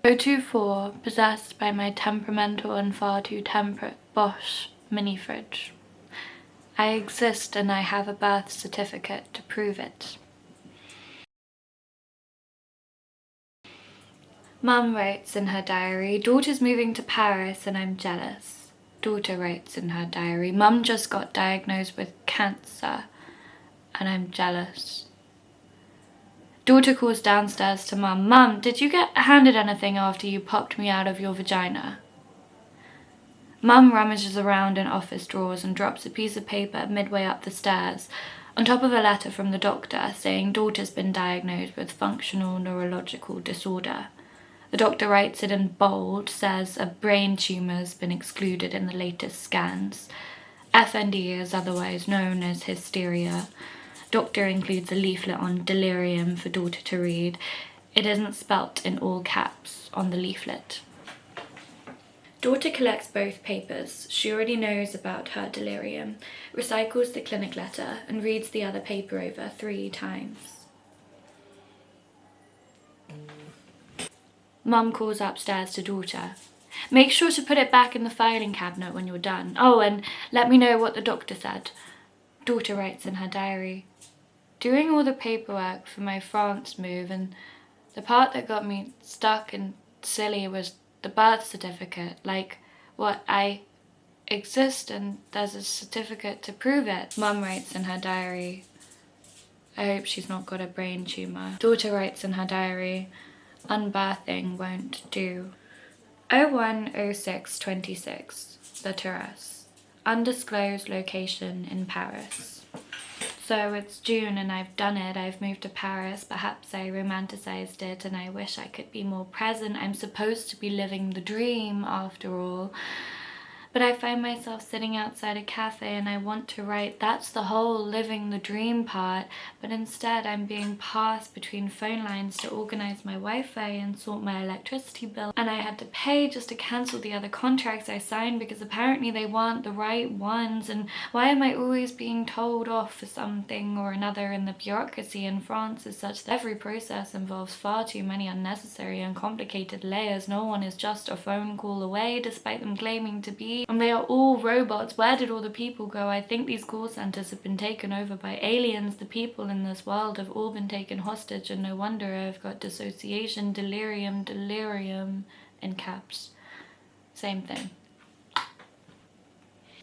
024, possessed by my temperamental and far too temperate BOSCH mini fridge. I exist and I have a birth certificate to prove it. Mum writes in her diary, daughter's moving to Paris and I'm jealous. Daughter writes in her diary, Mum just got diagnosed with cancer and I'm jealous. Daughter calls downstairs to Mum, Mum, did you get handed anything after you popped me out of your vagina? Mum rummages around in office drawers and drops a piece of paper midway up the stairs, on top of a letter from the doctor saying daughter's been diagnosed with functional neurological disorder. The doctor writes it in bold, says a brain tumour's been excluded in the latest scans. FND is otherwise known as hysteria. Doctor includes a leaflet on delirium for daughter to read. It isn't spelt in all caps on the leaflet. Daughter collects both papers. She already knows about her delirium, recycles the clinic letter and reads the other paper over 3 times. Mum calls upstairs to daughter. Make sure to put it back in the filing cabinet when you're done. Oh, and let me know what the doctor said. Daughter writes in her diary. Doing all the paperwork for my France move, and the part that got me stuck and silly was the birth certificate. Like, what, I exist and there's a certificate to prove it. Mum writes in her diary. I hope she's not got a brain tumour. Daughter writes in her diary. Unbirthing won't do. 010626, the Terrace. Undisclosed location in Paris. So it's June and I've done it. I've moved to Paris. Perhaps I romanticized it and I wish I could be more present. I'm supposed to be living the dream after all. But I find myself sitting outside a cafe and I want to write, that's the whole living the dream part, but instead I'm being passed between phone lines to organize my Wi-Fi and sort my electricity bill. And I had to pay just to cancel the other contracts I signed because apparently they weren't the right ones. And why am I always being told off for something or another? And the bureaucracy in France is such that every process involves far too many unnecessary and complicated layers. No one is just a phone call away, despite them claiming to be. And they are all robots. Where did all the people go? I think these call centers have been taken over by aliens. The people in this world have all been taken hostage, and no wonder I've got dissociation, delirium in caps. Same thing.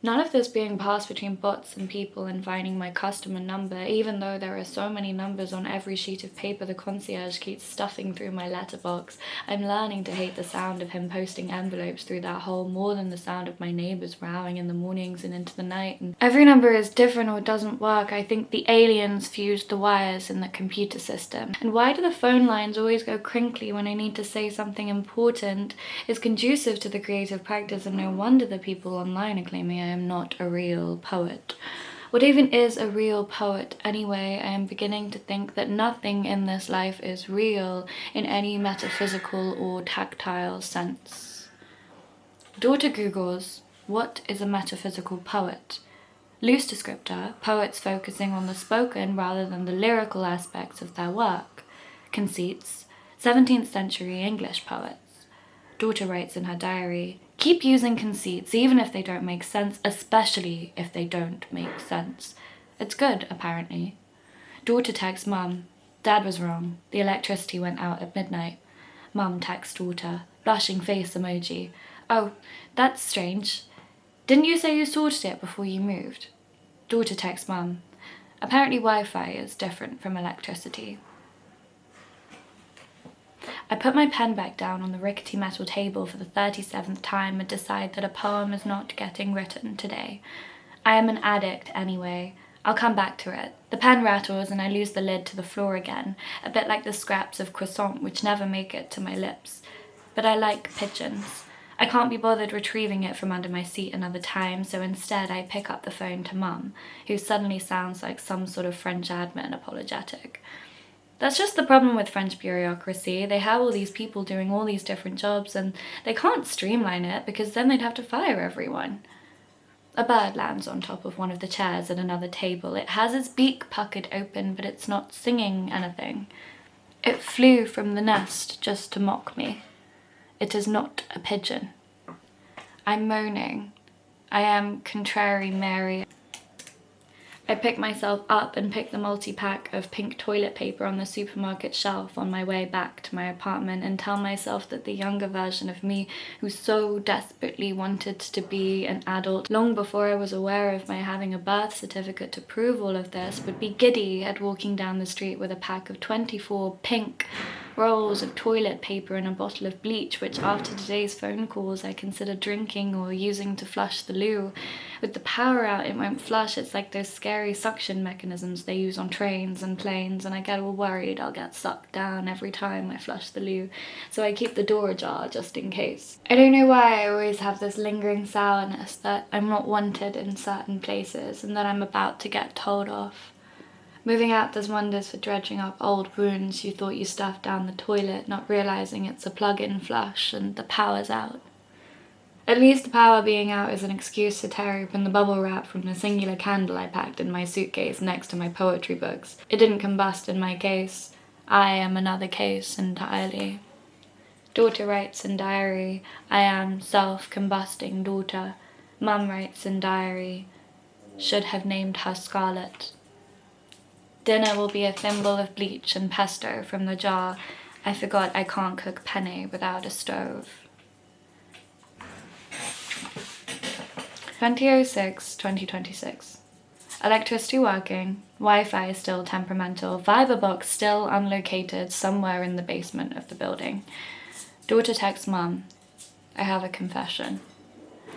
None of this being passed between bots and people and finding my customer number, even though there are so many numbers on every sheet of paper the concierge keeps stuffing through my letterbox. I'm learning to hate the sound of him posting envelopes through that hole more than the sound of my neighbours rowing in the mornings and into the night. And every number is different or doesn't work. I think the aliens fused the wires in the computer system. And why do the phone lines always go crinkly when I need to say something important? It's conducive to the creative practice, and no wonder the people online are claiming I am not a real poet. What even is a real poet anyway? I am beginning to think that nothing in this life is real in any metaphysical or tactile sense. Daughter Googles, what is a metaphysical poet? Loose descriptor, poets focusing on the spoken rather than the lyrical aspects of their work. Conceits, 17th century English poets. Daughter writes in her diary, keep using conceits even if they don't make sense, especially if they don't make sense. It's good, apparently. Daughter texts Mum, Dad was wrong. The electricity went out at midnight. Mum texts daughter, blushing face emoji. Oh, that's strange. Didn't you say you sorted it before you moved? Daughter texts Mum, apparently Wi-Fi is different from electricity. I put my pen back down on the rickety metal table for the 37th time and decide that a poem is not getting written today. I am an addict anyway. I'll come back to it. The pen rattles and I lose the lid to the floor again, a bit like the scraps of croissant which never make it to my lips. But I like pigeons. I can't be bothered retrieving it from under my seat another time, so instead I pick up the phone to Mum, who suddenly sounds like some sort of French admin apologetic. That's just the problem with French bureaucracy. They have all these people doing all these different jobs and they can't streamline it because then they'd have to fire everyone. A bird lands on top of one of the chairs at another table. It has its beak puckered open, but it's not singing anything. It flew from the nest just to mock me. It is not a pigeon. I'm moaning. I am contrary Mary. I pick myself up and pick the multi-pack of pink toilet paper on the supermarket shelf on my way back to my apartment and tell myself that the younger version of me, who so desperately wanted to be an adult long before I was aware of my having a birth certificate to prove all of this, would be giddy at walking down the street with a pack of 24 pink rolls of toilet paper and a bottle of bleach, which after today's phone calls I consider drinking or using to flush the loo. With the power out, it won't flush. It's like those scary suction mechanisms they use on trains and planes, and I get all worried I'll get sucked down every time I flush the loo, so I keep the door ajar just in case. I don't know why I always have this lingering sourness that I'm not wanted in certain places and that I'm about to get told off. Moving out does wonders for dredging up old wounds you thought you stuffed down the toilet, not realising it's a plug-in flush and the power's out. At least the power being out is an excuse to tear open the bubble wrap from the singular candle I packed in my suitcase next to my poetry books. It didn't combust in my case. I am another case entirely. Daughter writes in diary, I am self-combusting daughter. Mum writes in diary, should have named her Scarlet. Dinner will be a thimble of bleach and pesto from the jar. I forgot I can't cook penne without a stove. 2006-2026. Electricity working, Wi-Fi still temperamental, Viber box still unlocated somewhere in the basement of the building. Daughter texts mum, I have a confession.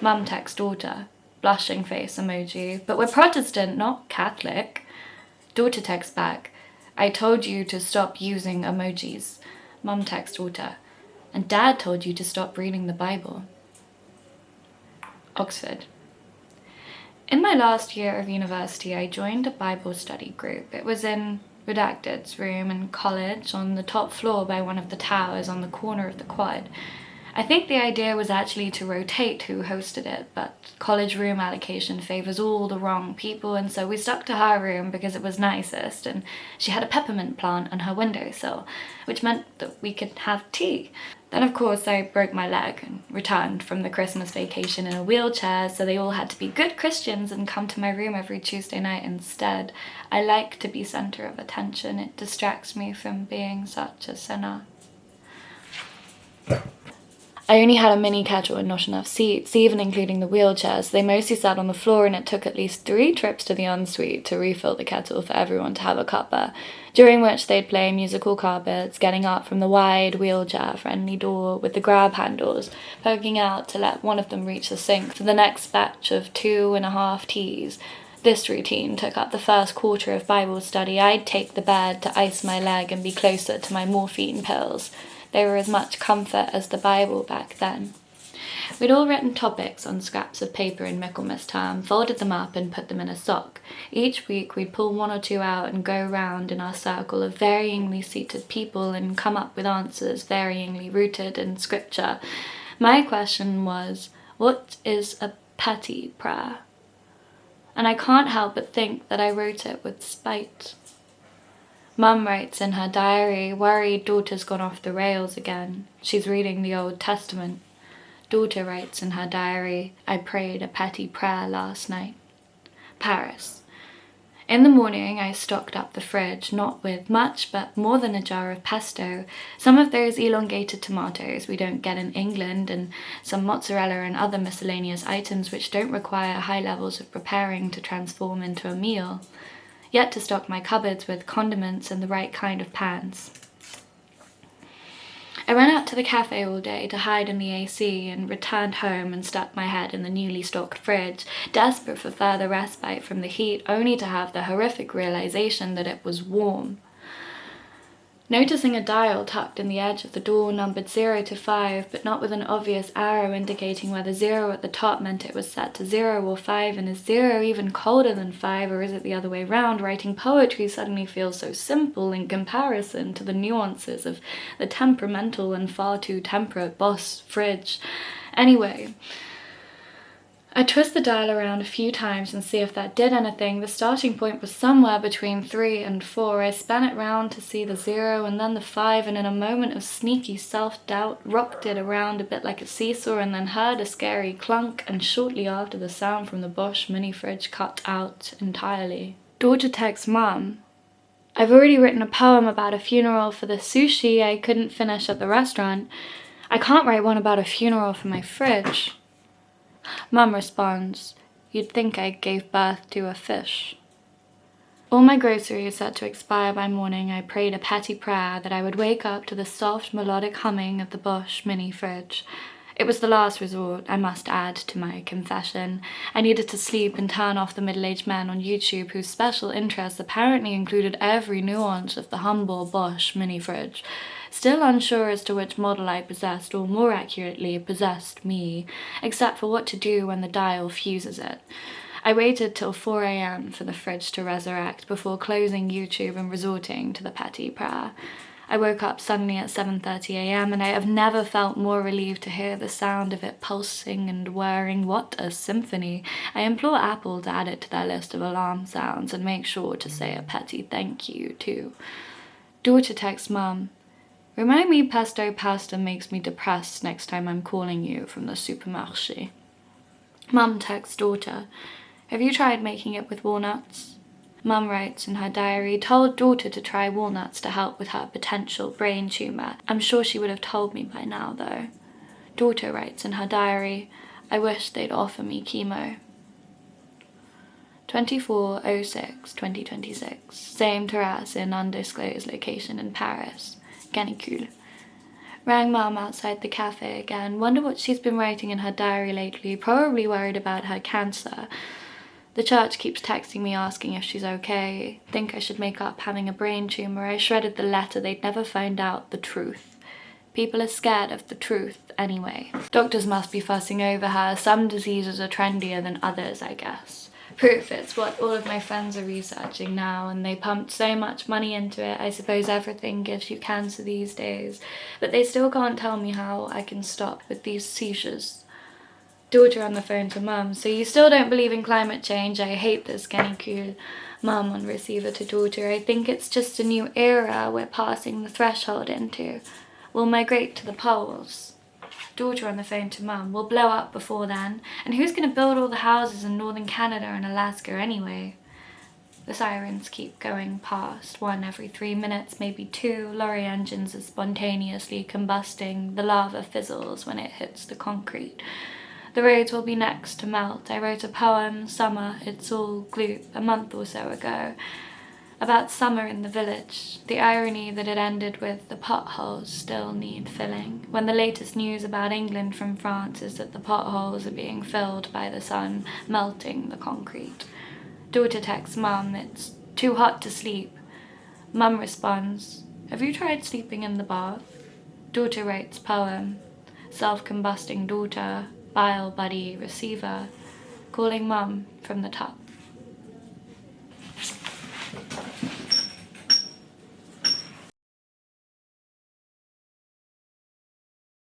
Mum texts daughter, blushing face emoji, but we're Protestant, not Catholic. Daughter texts back, I told you to stop using emojis. Mum texts daughter, and dad told you to stop reading the Bible. Oxford. In my last year of university, I joined a Bible study group. It was in Redacted's room in college on the top floor by one of the towers on the corner of the quad. I think the idea was actually to rotate who hosted it, but college room allocation favours all the wrong people, and so we stuck to her room because it was nicest, and she had a peppermint plant on her windowsill, which meant that we could have tea. Then of course I broke my leg and returned from the Christmas vacation in a wheelchair, so they all had to be good Christians and come to my room every Tuesday night instead. I like to be centre of attention. It distracts me from being such a sinner. I only had a mini kettle and not enough seats, even including the wheelchairs. They mostly sat on the floor, and it took at least 3 trips to the ensuite to refill the kettle for everyone to have a cuppa, during which they'd play musical carpets, getting up from the wide wheelchair-friendly door with the grab handles, poking out to let one of them reach the sink for the next batch of 2.5 teas. This routine took up the first quarter of Bible study. I'd take the bed to ice my leg and be closer to my morphine pills. They were as much comfort as the Bible back then. We'd all written topics on scraps of paper in Michaelmas term, folded them up and put them in a sock. Each week we'd pull 1 or 2 out and go round in our circle of varyingly seated people and come up with answers varyingly rooted in scripture. My question was, what is a petty prayer? And I can't help but think that I wrote it with spite. Mum writes in her diary, worried daughter's gone off the rails again. She's reading the Old Testament. Daughter writes in her diary, I prayed a petty prayer last night. Paris. In the morning I stocked up the fridge, not with much, but more than a jar of pesto, some of those elongated tomatoes we don't get in England, and some mozzarella and other miscellaneous items which don't require high levels of preparing to transform into a meal. Yet to stock my cupboards with condiments and the right kind of pans. I went out to the cafe all day to hide in the AC and returned home and stuck my head in the newly stocked fridge, desperate for further respite from the heat, only to have the horrific realization that it was warm. Noticing a dial tucked in the edge of the door numbered 0 to 5, but not with an obvious arrow indicating whether 0 at the top meant it was set to 0 or 5, and is 0 even colder than 5, or is it the other way round? Writing poetry suddenly feels so simple in comparison to the nuances of the temperamental and far too temperate BOSCH fridge. Anyway, I twist the dial around a few times and see if that did anything. The starting point was somewhere between 3 and 4. I span it round to see the 0 and then the 5, and in a moment of sneaky self-doubt, rocked it around a bit like a seesaw and then heard a scary clunk, and shortly after the sound from the BOSCH mini fridge cut out entirely. Daughter texts mum. I've already written a poem about a funeral for the sushi I couldn't finish at the restaurant. I can't write one about a funeral for my fridge. Mum responds, you'd think I gave birth to a fish. All my groceries set to expire by morning, I prayed a petty prayer that I would wake up to the soft melodic humming of the BOSCH mini fridge. It was the last resort, I must add to my confession. I needed to sleep and turn off the middle-aged men on YouTube whose special interests apparently included every nuance of the humble BOSCH mini fridge. Still unsure as to which model I possessed, or more accurately, possessed me, except for what to do when the dial fuses it. I waited till 4 a.m. for the fridge to resurrect before closing YouTube and resorting to the petty prayer. I woke up suddenly at 7:30 a.m. and I have never felt more relieved to hear the sound of it pulsing and whirring. What a symphony! I implore Apple to add it to their list of alarm sounds and make sure to say a petty thank you too. Daughter texts mum. Remind me pesto pasta makes me depressed next time I'm calling you from the supermarché. Mum texts daughter. Have you tried making it with walnuts? Mum writes in her diary, told daughter to try walnuts to help with her potential brain tumour. I'm sure she would have told me by now though. Daughter writes in her diary, I wish they'd offer me chemo. 24/06/2026. Same terrace in undisclosed location in Paris. Canicule. Rang mum outside the cafe again. Wonder what she's been writing in her diary lately. Probably worried about her cancer. The church keeps texting me asking if she's okay. Think I should make up having a brain tumour. I shredded the letter. They'd never find out the truth. People are scared of the truth anyway. Doctors must be fussing over her. Some diseases are trendier than others, I guess. Proof it's what all of my friends are researching now, and they pumped so much money into it. I suppose everything gives you cancer these days, but they still can't tell me how I can stop with these seizures. Daughter on the phone to mum. So you still don't believe in climate change? I hate this canicule. Mum on receiver to daughter. I think it's just a new era we're passing the threshold into. We'll migrate to the poles. Daughter on the phone to mum. We'll blow up before then. And who's going to build all the houses in northern Canada and Alaska anyway? The sirens keep going past, 1 every 3 minutes, maybe 2. Lorry engines are spontaneously combusting. The lava fizzles when it hits the concrete. The roads will be next to melt. I wrote a poem, Summer, It's All Gloop, a month or so ago, about summer in the village. The irony that it ended with the potholes still need filling, when the latest news about England from France is that the potholes are being filled by the sun melting the concrete. Daughter texts mum, it's too hot to sleep. Mum responds, have you tried sleeping in the bath? Daughter writes poem, self-combusting daughter, bile buddy receiver, calling mum from the top.